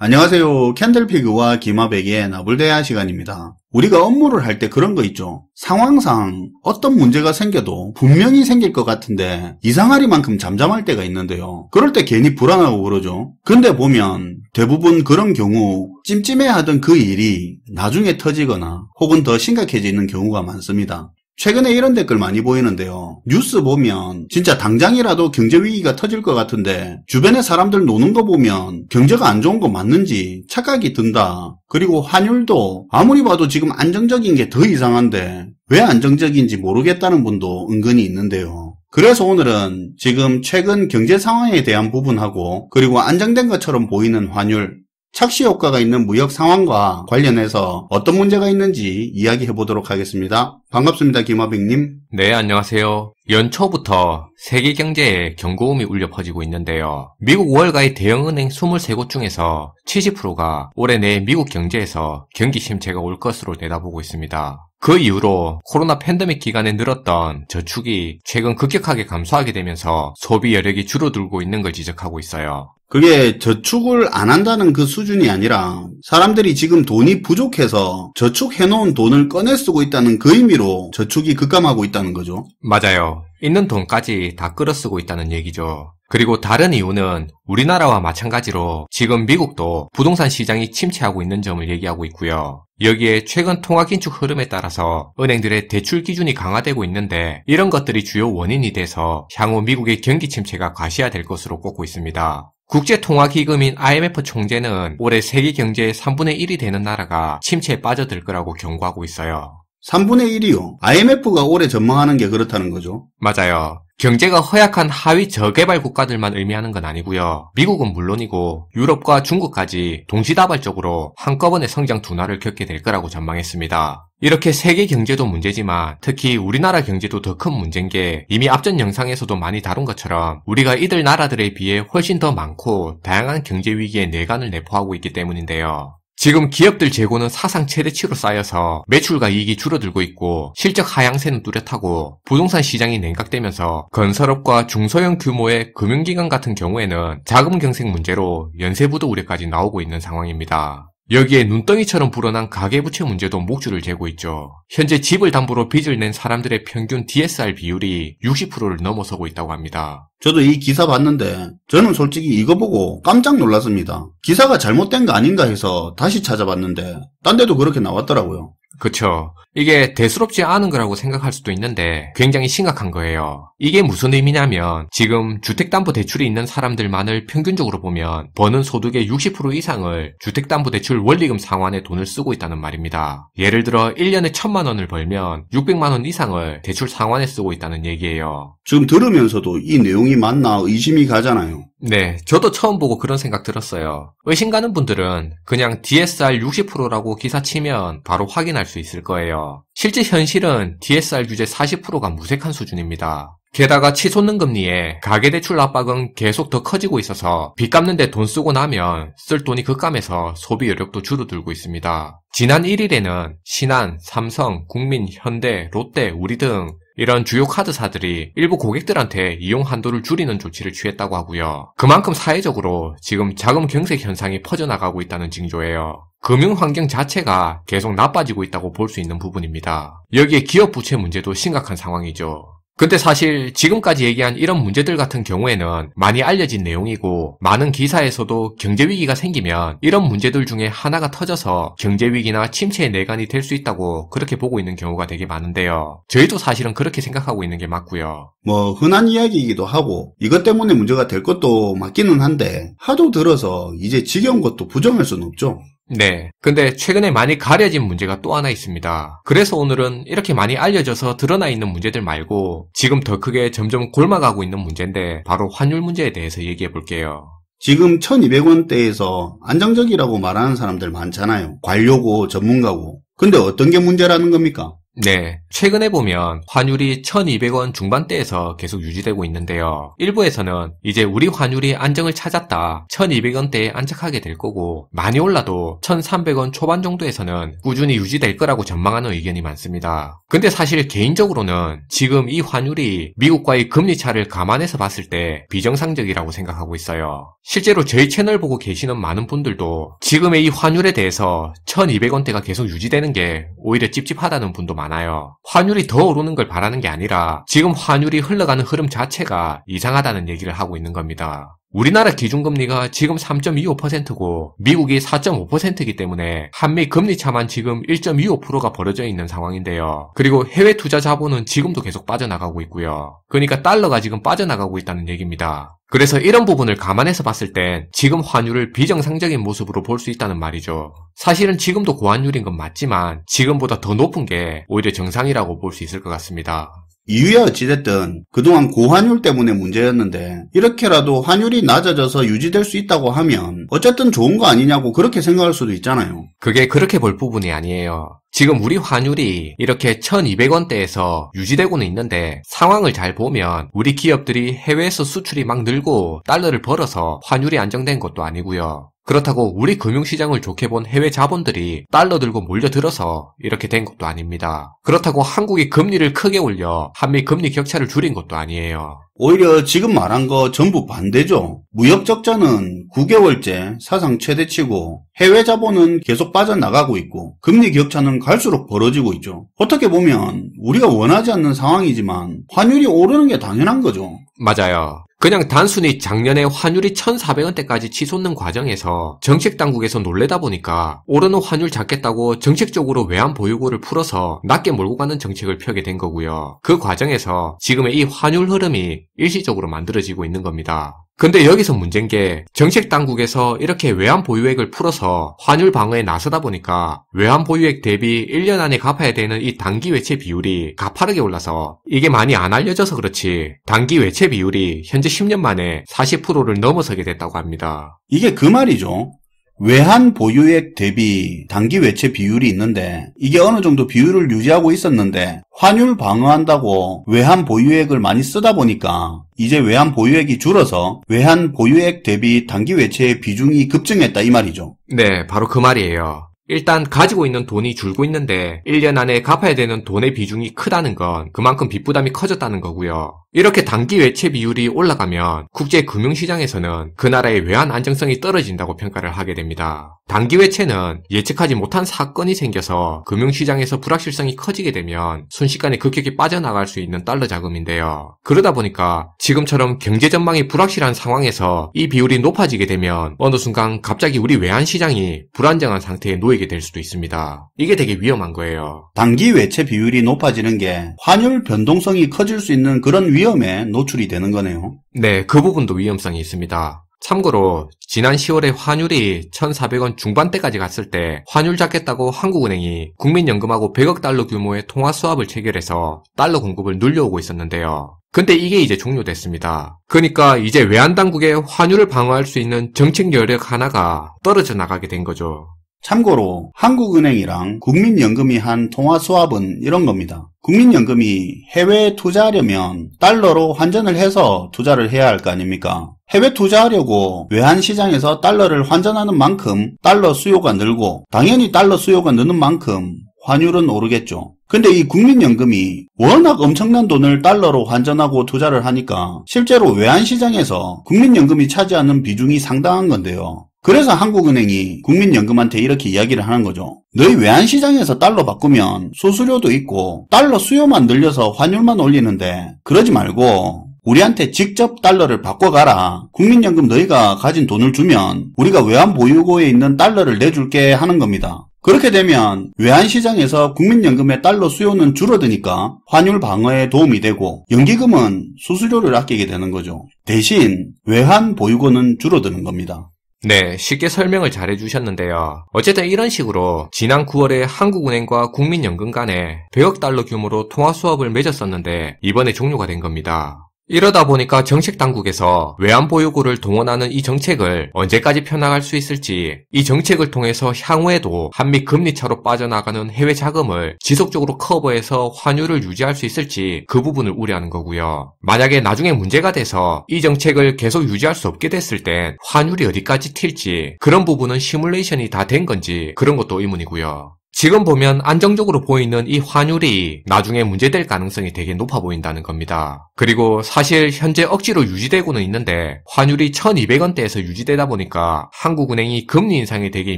안녕하세요. 캔들피그와 기마백의 나불대화 시간입니다. 우리가 업무를 할 때 그런 거 있죠. 상황상 어떤 문제가 생겨도 분명히 생길 것 같은데 이상하리만큼 잠잠할 때가 있는데요. 그럴 때 괜히 불안하고 그러죠. 근데 보면 대부분 그런 경우 찜찜해하던 그 일이 나중에 터지거나 혹은 더 심각해지는 경우가 많습니다. 최근에 이런 댓글 많이 보이는데요. 뉴스 보면 진짜 당장이라도 경제 위기가 터질 것 같은데 주변에 사람들 노는 거 보면 경제가 안 좋은 거 맞는지 착각이 든다. 그리고 환율도 아무리 봐도 지금 안정적인 게 더 이상한데 왜 안정적인지 모르겠다는 분도 은근히 있는데요. 그래서 오늘은 지금 최근 경제 상황에 대한 부분하고 그리고 안정된 것처럼 보이는 환율, 착시 효과가 있는 무역 상황과 관련해서 어떤 문제가 있는지 이야기해 보도록 하겠습니다. 반갑습니다. 김하백님. 네, 안녕하세요. 연초부터 세계 경제에 경고음이 울려 퍼지고 있는데요. 미국 월가의 대형은행 23곳 중에서 70%가 올해 내 미국 경제에서 경기 침체가 올 것으로 내다보고 있습니다. 그 이후로 코로나 팬데믹 기간에 늘었던 저축이 최근 급격하게 감소하게 되면서 소비 여력이 줄어들고 있는 걸 지적하고 있어요. 그게 저축을 안 한다는 그 수준이 아니라 사람들이 지금 돈이 부족해서 저축해놓은 돈을 꺼내 쓰고 있다는 그 의미로 저축이 급감하고 있다는 거죠. 맞아요. 있는 돈까지 다 끌어쓰고 있다는 얘기죠. 그리고 다른 이유는 우리나라와 마찬가지로 지금 미국도 부동산 시장이 침체하고 있는 점을 얘기하고 있고요. 여기에 최근 통화 긴축 흐름에 따라서 은행들의 대출 기준이 강화되고 있는데 이런 것들이 주요 원인이 돼서 향후 미국의 경기 침체가 가시화될 것으로 꼽고 있습니다. 국제통화기금인 IMF 총재는 올해 세계 경제의 3분의 1이 되는 나라가 침체에 빠져들 거라고 경고하고 있어요. 3분의 1이요? IMF가 올해 전망하는 게 그렇다는 거죠? 맞아요. 경제가 허약한 하위 저개발 국가들만 의미하는 건 아니고요. 미국은 물론이고 유럽과 중국까지 동시다발적으로 한꺼번에 성장 둔화를 겪게 될 거라고 전망했습니다. 이렇게 세계 경제도 문제지만 특히 우리나라 경제도 더 큰 문제인 게 이미 앞전 영상에서도 많이 다룬 것처럼 우리가 이들 나라들에 비해 훨씬 더 많고 다양한 경제 위기에 내관을 내포하고 있기 때문인데요. 지금 기업들 재고는 사상 최대치로 쌓여서 매출과 이익이 줄어들고 있고 실적 하향세는 뚜렷하고 부동산 시장이 냉각되면서 건설업과 중소형 규모의 금융기관 같은 경우에는 자금 경색 문제로 연쇄부도 우려까지 나오고 있는 상황입니다. 여기에 눈덩이처럼 불어난 가계부채 문제도 목줄을 재고 있죠. 현재 집을 담보로 빚을 낸 사람들의 평균 DSR 비율이 60%를 넘어서고 있다고 합니다. 저도 이 기사 봤는데 저는 솔직히 이거 보고 깜짝 놀랐습니다. 기사가 잘못된 거 아닌가 해서 다시 찾아봤는데 딴 데도 그렇게 나왔더라고요. 그쵸. 이게 대수롭지 않은 거라고 생각할 수도 있는데 굉장히 심각한 거예요. 이게 무슨 의미냐면 지금 주택담보대출이 있는 사람들만을 평균적으로 보면 버는 소득의 60% 이상을 주택담보대출 원리금 상환에 돈을 쓰고 있다는 말입니다. 예를 들어 1년에 1,000만 원을 벌면 600만 원 이상을 대출 상환에 쓰고 있다는 얘기예요. 지금 들으면서도 이 내용이 맞나 의심이 가잖아요. 네, 저도 처음 보고 그런 생각 들었어요. 의심 가는 분들은 그냥 DSR 60%라고 기사 치면 바로 확인할 수 있을 거예요. 실제 현실은 DSR 규제 40%가 무색한 수준입니다. 게다가 치솟는 금리에 가계대출 압박은 계속 더 커지고 있어서 빚 갚는데 돈 쓰고 나면 쓸 돈이 급감해서 소비 여력도 줄어들고 있습니다. 지난 1일에는 신한, 삼성, 국민, 현대, 롯데, 우리 등 이런 주요 카드사들이 일부 고객들한테 이용 한도를 줄이는 조치를 취했다고 하고요. 그만큼 사회적으로 지금 자금 경색 현상이 퍼져나가고 있다는 징조예요. 금융 환경 자체가 계속 나빠지고 있다고 볼 수 있는 부분입니다. 여기에 기업 부채 문제도 심각한 상황이죠. 근데 사실 지금까지 얘기한 이런 문제들 같은 경우에는 많이 알려진 내용이고 많은 기사에서도 경제위기가 생기면 이런 문제들 중에 하나가 터져서 경제위기나 침체의 내관이 될 수 있다고 그렇게 보고 있는 경우가 되게 많은데요. 저희도 사실은 그렇게 생각하고 있는 게 맞고요. 흔한 이야기이기도 하고 이것 때문에 문제가 될 것도 맞기는 한데 하도 들어서 이제 지겨운 것도 부정할 수는 없죠. 네. 근데 최근에 많이 가려진 문제가 또 하나 있습니다. 그래서 오늘은 이렇게 많이 알려져서 드러나 있는 문제들 말고 지금 더 크게 점점 골마가고 있는 문제인데 바로 환율 문제에 대해서 얘기해 볼게요. 지금 1200원대에서 안정적이라고 말하는 사람들 많잖아요. 관료고 전문가고. 근데 어떤 게 문제라는 겁니까? 네, 최근에 보면 환율이 1200원 중반대에서 계속 유지되고 있는데요. 일부에서는 이제 우리 환율이 안정을 찾았다, 1200원대에 안착하게 될 거고, 많이 올라도 1300원 초반 정도에서는 꾸준히 유지될 거라고 전망하는 의견이 많습니다. 근데 사실 개인적으로는 지금 이 환율이 미국과의 금리 차를 감안해서 봤을 때 비정상적이라고 생각하고 있어요. 실제로 저희 채널 보고 계시는 많은 분들도 지금의 이 환율에 대해서 1200원대가 계속 유지되는 게 오히려 찝찝하다는 분도 많아요. 환율이 더 오르는 걸 바라는 게 아니라 지금 환율이 흘러가는 흐름 자체가 이상하다는 얘기를 하고 있는 겁니다. 우리나라 기준금리가 지금 3.25%고 미국이 4.5%이기 때문에 한미 금리 차만 지금 1.25%가 벌어져 있는 상황인데요. 그리고 해외 투자 자본은 지금도 계속 빠져나가고 있고요. 그러니까 달러가 지금 빠져나가고 있다는 얘기입니다. 그래서 이런 부분을 감안해서 봤을 땐 지금 환율을 비정상적인 모습으로 볼 수 있다는 말이죠. 사실은 지금도 고환율인 건 맞지만 지금보다 더 높은 게 오히려 정상이라고 볼 수 있을 것 같습니다. 이유야 어찌됐든 그동안 고환율 때문에 문제였는데 이렇게라도 환율이 낮아져서 유지될 수 있다고 하면 어쨌든 좋은 거 아니냐고 그렇게 생각할 수도 있잖아요. 그게 그렇게 볼 부분이 아니에요. 지금 우리 환율이 이렇게 1200원대에서 유지되고는 있는데 상황을 잘 보면 우리 기업들이 해외에서 수출이 막 늘고 달러를 벌어서 환율이 안정된 것도 아니고요. 그렇다고 우리 금융시장을 좋게 본 해외 자본들이 달러 들고 몰려들어서 이렇게 된 것도 아닙니다. 그렇다고 한국이 금리를 크게 올려 한미 금리 격차를 줄인 것도 아니에요. 오히려 지금 말한 거 전부 반대죠. 무역적자는 9개월째 사상 최대치고 해외 자본은 계속 빠져나가고 있고 금리 격차는 갈수록 벌어지고 있죠. 어떻게 보면 우리가 원하지 않는 상황이지만 환율이 오르는 게 당연한 거죠. 맞아요. 그냥 단순히 작년에 환율이 1,400원대까지 치솟는 과정에서 정책당국에서 놀래다 보니까 오르는 환율 잡겠다고 정책적으로 외환 보유고를 풀어서 낮게 몰고 가는 정책을 펴게 된 거고요. 그 과정에서 지금의 이 환율 흐름이 일시적으로 만들어지고 있는 겁니다. 근데 여기서 문제인 게 정책당국에서 이렇게 외환 보유액을 풀어서 환율 방어에 나서다 보니까 외환 보유액 대비 1년 안에 갚아야 되는 이 단기 외채 비율이 가파르게 올라서 이게 많이 안 알려져서 그렇지 단기 외채 비율이 현재 10년 만에 40%를 넘어서게 됐다고 합니다. 이게 그 말이죠. 외환 보유액 대비 단기 외채 비율이 있는데 이게 어느 정도 비율을 유지하고 있었는데 환율 방어한다고 외환 보유액을 많이 쓰다 보니까 이제 외환 보유액이 줄어서 외환 보유액 대비 단기 외채의 비중이 급증했다 이 말이죠. 네, 바로 그 말이에요. 일단 가지고 있는 돈이 줄고 있는데 1년 안에 갚아야 되는 돈의 비중이 크다는 건 그만큼 빚부담이 커졌다는 거고요. 이렇게 단기 외채 비율이 올라가면 국제 금융시장에서는 그 나라의 외환 안정성이 떨어진다고 평가를 하게 됩니다. 단기 외채는 예측하지 못한 사건이 생겨서 금융시장에서 불확실성이 커지게 되면 순식간에 급격히 빠져나갈 수 있는 달러 자금인데요. 그러다 보니까 지금처럼 경제 전망이 불확실한 상황에서 이 비율이 높아지게 되면 어느 순간 갑자기 우리 외환 시장이 불안정한 상태에 놓이게 될 수도 있습니다. 이게 되게 위험한 거예요. 단기 외채 비율이 높아지는 게 환율 변동성이 커질 수 있는 그런 위험에 노출이 되는 거네요. 네, 그 부분도 위험성이 있습니다. 참고로 지난 10월에 환율이 1,400원 중반대까지 갔을 때 환율 잡겠다고 한국은행이 국민연금하고 100억 달러 규모의 통화 수합을 체결해서 달러 공급을 늘려오고 있었는데요. 근데 이게 이제 종료됐습니다. 그러니까 이제 외환당국의 환율을 방어할 수 있는 정책 여력 하나가 떨어져 나가게 된 거죠. 참고로 한국은행이랑 국민연금이 한 통화 수합은 이런 겁니다. 국민연금이 해외에 투자하려면 달러로 환전을 해서 투자를 해야 할 거 아닙니까? 해외 투자하려고 외환시장에서 달러를 환전하는 만큼 달러 수요가 늘고 당연히 달러 수요가 느는 만큼 환율은 오르겠죠. 근데 이 국민연금이 워낙 엄청난 돈을 달러로 환전하고 투자를 하니까 실제로 외환시장에서 국민연금이 차지하는 비중이 상당한 건데요. 그래서 한국은행이 국민연금한테 이렇게 이야기를 하는 거죠. 너희 외환시장에서 달러 바꾸면 수수료도 있고 달러 수요만 늘려서 환율만 올리는데 그러지 말고 우리한테 직접 달러를 바꿔가라. 국민연금 너희가 가진 돈을 주면 우리가 외환보유고에 있는 달러를 내줄게 하는 겁니다. 그렇게 되면 외환시장에서 국민연금의 달러 수요는 줄어드니까 환율 방어에 도움이 되고 연기금은 수수료를 아끼게 되는 거죠. 대신 외환보유고는 줄어드는 겁니다. 네, 쉽게 설명을 잘 해주셨는데요. 어쨌든 이런 식으로 지난 9월에 한국은행과 국민연금 간에 100억 달러 규모로 통화 수합을 맺었었는데 이번에 종료가 된 겁니다. 이러다 보니까 정책당국에서 외환보유고를 동원하는 이 정책을 언제까지 펴나갈 수 있을지, 이 정책을 통해서 향후에도 한미 금리차로 빠져나가는 해외 자금을 지속적으로 커버해서 환율을 유지할 수 있을지 그 부분을 우려하는 거고요. 만약에 나중에 문제가 돼서 이 정책을 계속 유지할 수 없게 됐을 땐 환율이 어디까지 튈지, 그런 부분은 시뮬레이션이 다 된 건지 그런 것도 의문이고요. 지금 보면 안정적으로 보이는 이 환율이 나중에 문제될 가능성이 되게 높아 보인다는 겁니다. 그리고 사실 현재 억지로 유지되고는 있는데 환율이 1200원대에서 유지되다 보니까 한국은행이 금리 인상에 되게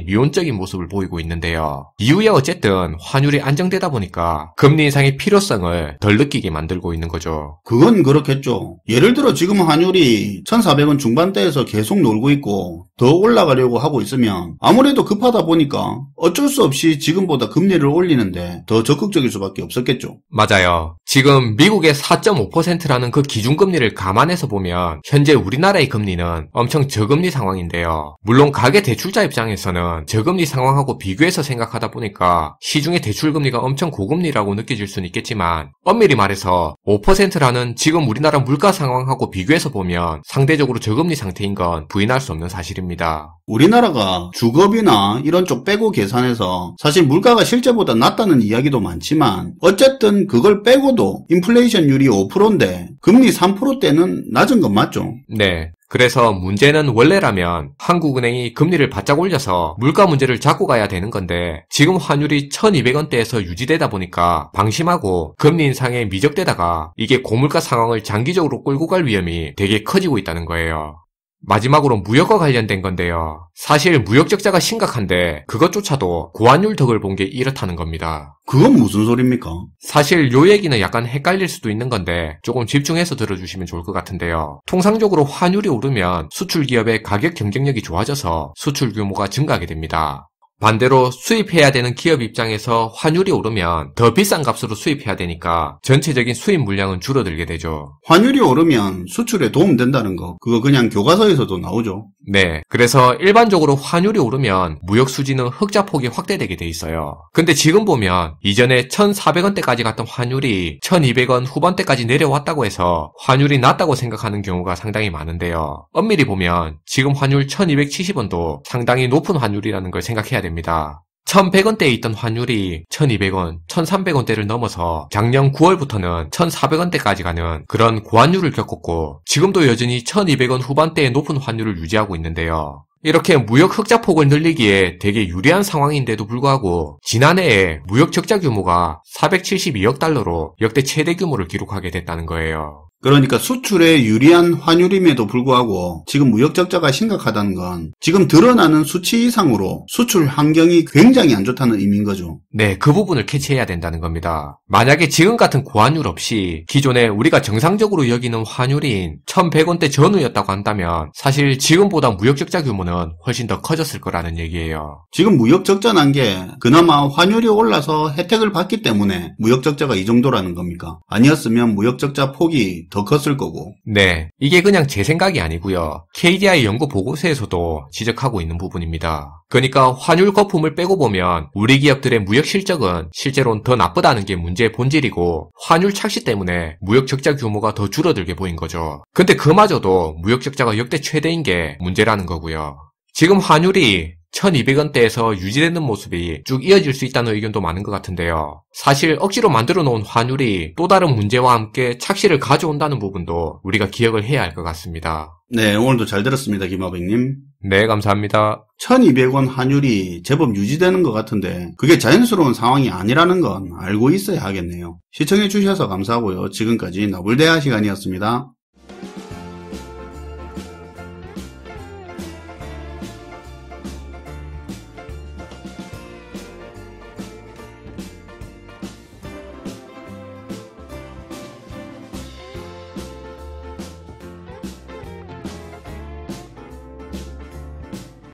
미온적인 모습을 보이고 있는데요. 이후에 어쨌든 환율이 안정되다 보니까 금리 인상의 필요성을 덜 느끼게 만들고 있는 거죠. 그건 그렇겠죠. 예를 들어 지금 환율이 1400원 중반대에서 계속 놀고 있고 더 올라가려고 하고 있으면 아무래도 급하다 보니까 어쩔 수 없이 지금보다 금리를 올리는데 더 적극적일 수밖에 없었겠죠. 맞아요. 지금 미국의 4.5%라는 그 기준금리를 감안해서 보면 현재 우리나라의 금리는 엄청 저금리 상황인데요. 물론 가계대출자 입장에서는 저금리 상황하고 비교해서 생각하다 보니까 시중의 대출금리가 엄청 고금리라고 느껴질 수는 있겠지만 엄밀히 말해서 5%라는 지금 우리나라 물가 상황하고 비교해서 보면 상대적으로 저금리 상태인 건 부인할 수 없는 사실입니다. 우리나라가 주거비나 이런 쪽 빼고 계산해서 사실 물가가 실제보다 낮다는 이야기도 많지만 어쨌든 그걸 빼고도 인플레이션율이 5%인데 금리 3%대는 낮은 건 맞죠? 네. 그래서 문제는 원래라면 한국은행이 금리를 바짝 올려서 물가 문제를 잡고 가야 되는 건데 지금 환율이 1200원대에서 유지되다 보니까 방심하고 금리 인상에 미적대다가 이게 고물가 상황을 장기적으로 끌고 갈 위험이 되게 커지고 있다는 거예요. 마지막으로 무역과 관련된 건데요. 사실 무역 적자가 심각한데 그것조차도 고환율 덕을 본 게 이렇다는 겁니다. 그건 무슨 소리입니까? 사실 요 얘기는 약간 헷갈릴 수도 있는 건데 조금 집중해서 들어주시면 좋을 것 같은데요. 통상적으로 환율이 오르면 수출 기업의 가격 경쟁력이 좋아져서 수출 규모가 증가하게 됩니다. 반대로 수입해야 되는 기업 입장에서 환율이 오르면 더 비싼 값으로 수입해야 되니까 전체적인 수입 물량은 줄어들게 되죠. 환율이 오르면 수출에 도움된다는 거 그거 그냥 교과서에서도 나오죠. 네, 그래서 일반적으로 환율이 오르면 무역 수지는 흑자폭이 확대되게 돼 있어요. 근데 지금 보면 이전에 1,400원대까지 갔던 환율이 1,200원 후반대까지 내려왔다고 해서 환율이 낮다고 생각하는 경우가 상당히 많은데요. 엄밀히 보면 지금 환율 1,270원도 상당히 높은 환율이라는 걸 생각해야 됩니다. 1,100원대에 있던 환율이 1,200원, 1,300원대를 넘어서 작년 9월부터는 1,400원대까지 가는 그런 고환율을 겪었고 지금도 여전히 1,200원 후반대의 높은 환율을 유지하고 있는데요. 이렇게 무역 흑자폭을 늘리기에 되게 유리한 상황인데도 불구하고 지난해에 무역 적자 규모가 472억 달러로 역대 최대 규모를 기록하게 됐다는 거예요. 그러니까 수출에 유리한 환율임에도 불구하고 지금 무역 적자가 심각하다는 건 지금 드러나는 수치 이상으로 수출 환경이 굉장히 안 좋다는 의미인 거죠. 네, 그 부분을 캐치해야 된다는 겁니다. 만약에 지금 같은 고환율 없이 기존에 우리가 정상적으로 여기는 환율인 1,100원대 전후였다고 한다면 사실 지금보다 무역 적자 규모는 훨씬 더 커졌을 거라는 얘기예요. 지금 무역 적자 난 게 그나마 환율이 올라서 혜택을 받기 때문에 무역 적자가 이 정도라는 겁니까? 아니었으면 무역 적자 폭이 더 컸을 거고. 네, 이게 그냥 제 생각이 아니고요. KDI 연구 보고서에서도 지적하고 있는 부분입니다. 그러니까 환율 거품을 빼고 보면 우리 기업들의 무역 실적은 실제로는 더 나쁘다는 게 문제의 본질이고 환율 착시 때문에 무역 적자 규모가 더 줄어들게 보인 거죠. 근데 그마저도 무역 적자가 역대 최대인 게 문제라는 거고요. 지금 환율이 1,200원대에서 유지되는 모습이 쭉 이어질 수 있다는 의견도 많은 것 같은데요. 사실 억지로 만들어 놓은 환율이 또 다른 문제와 함께 착시를 가져온다는 부분도 우리가 기억을 해야 할 것 같습니다. 네, 오늘도 잘 들었습니다, 김하백님. 네, 감사합니다. 1,200원 환율이 제법 유지되는 것 같은데 그게 자연스러운 상황이 아니라는 건 알고 있어야 하겠네요. 시청해 주셔서 감사하고요. 지금까지 나불대화 시간이었습니다.